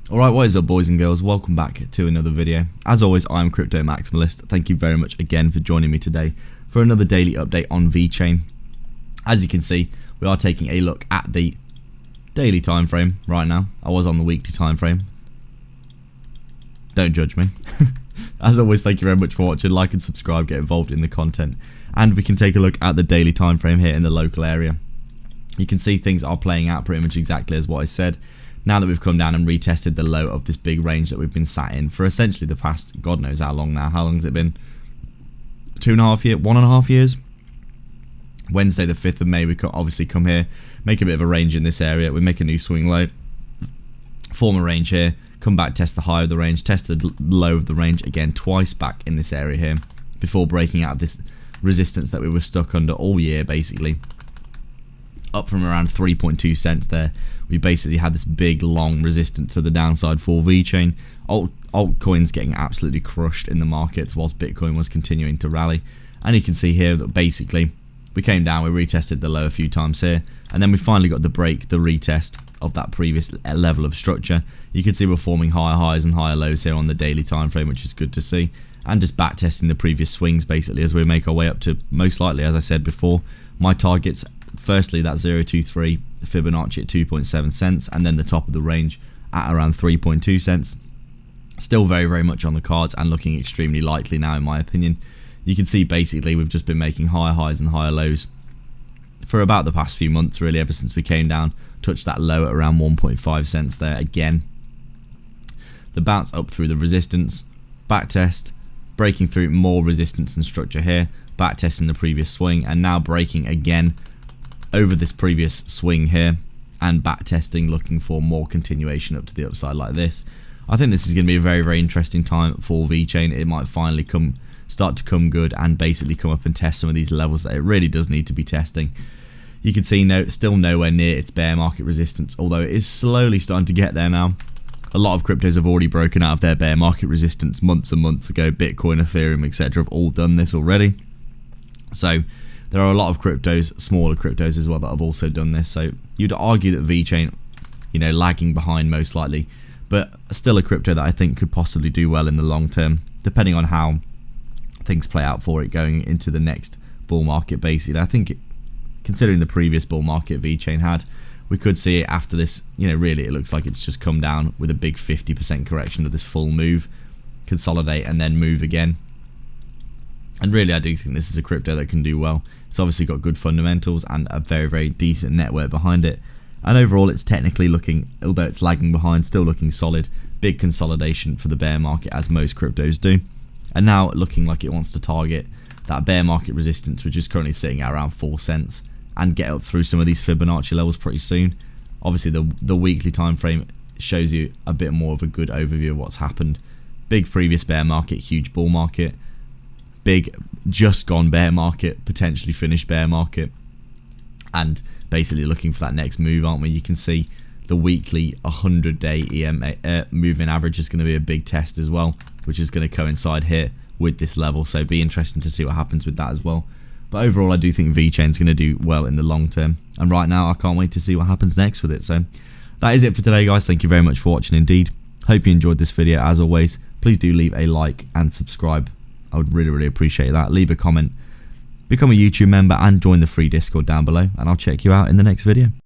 Alright, what is up boys and girls, welcome back to another video. As always, I'm Crypto Maximalist. Thank you very much again for joining me today for another daily update on VECHAIN. As you can see, we are taking a look at the daily time frame right now. I was on the weekly time frame. Don't judge me. As always, thank you very much for watching. Like and subscribe, get involved in the content. And we can take a look at the daily time frame here in the local area. You can see things are playing out pretty much exactly as what I said. Now that we've come down and retested the low of this big range that we've been sat in for essentially the past, God knows how long now. How long has it been? 2.5 years? 1.5 years? Wednesday the 5th of May, we obviously come here, make a bit of a range in this area. We make a new swing low, form a range here, come back, test the high of the range, test the low of the range again twice back in this area here before breaking out of this resistance that we were stuck under all year basically. Up from around 3.2 cents there, we basically had this big long resistance to the downside for VECHAIN. Altcoins getting absolutely crushed in the markets whilst Bitcoin was continuing to rally. And you can see here that basically we came down, we retested the low a few times here, and then we finally got the break, the retest of that previous level of structure. You can see we're forming higher highs and higher lows here on the daily time frame, which is good to see, and just back testing the previous swings basically as we make our way up to, most likely, as I said before, my targets. Firstly, that 0.23 Fibonacci at 2.7 cents, and then the top of the range at around 3.2 cents. Still very much on the cards and looking extremely likely now in my opinion. You can see basically we've just been making higher highs and higher lows for about the past few months really, ever since we came down, touched that low at around 1.5 cents there again. The bounce up through the resistance, back test, breaking through more resistance and structure here, back testing the previous swing, and now breaking again over this previous swing here and back testing, looking for more continuation up to the upside like this. I think this is going to be a very interesting time for VECHAIN. It might finally start to come good and basically come up and test some of these levels that it really does need to be testing. You can see still nowhere near its bear market resistance, although it is slowly starting to get there now. A lot of cryptos have already broken out of their bear market resistance months and months ago. Bitcoin, Ethereum, etc. have all done this already. So there are a lot of cryptos, smaller cryptos as well, that have also done this. So you'd argue that VECHAIN, lagging behind most likely, but still a crypto that I think could possibly do well in the long term, depending on how things play out for it going into the next bull market. Basically, I think considering the previous bull market VECHAIN had, we could see it after this. Really, it looks like it's just come down with a big 50% correction of this full move, consolidate, and then move again. And really, I do think this is a crypto that can do well. It's obviously got good fundamentals and a very decent network behind it. And overall, it's technically looking, although it's lagging behind, still looking solid. Big consolidation for the bear market, as most cryptos do. And now looking like it wants to target that bear market resistance, which is currently sitting at around 4 cents, and get up through some of these Fibonacci levels pretty soon. Obviously, the weekly time frame shows you a bit more of a good overview of what's happened. Big previous bear market, huge bull market. Big just gone bear market, potentially finished bear market, and basically looking for that next move, aren't we? You can see the weekly 100-day EMA moving average is going to be a big test as well, which is going to coincide here with this level, so be interesting to see what happens with that as well. But overall, I do think VECHAIN is going to do well in the long term, and right now I can't wait to see what happens next with it. So that is it for today, guys. Thank you very much for watching indeed. Hope you enjoyed this video. As always, please do leave a like and subscribe. I would really appreciate that. Leave a comment, become a YouTube member, and join the free Discord down below, and I'll check you out in the next video.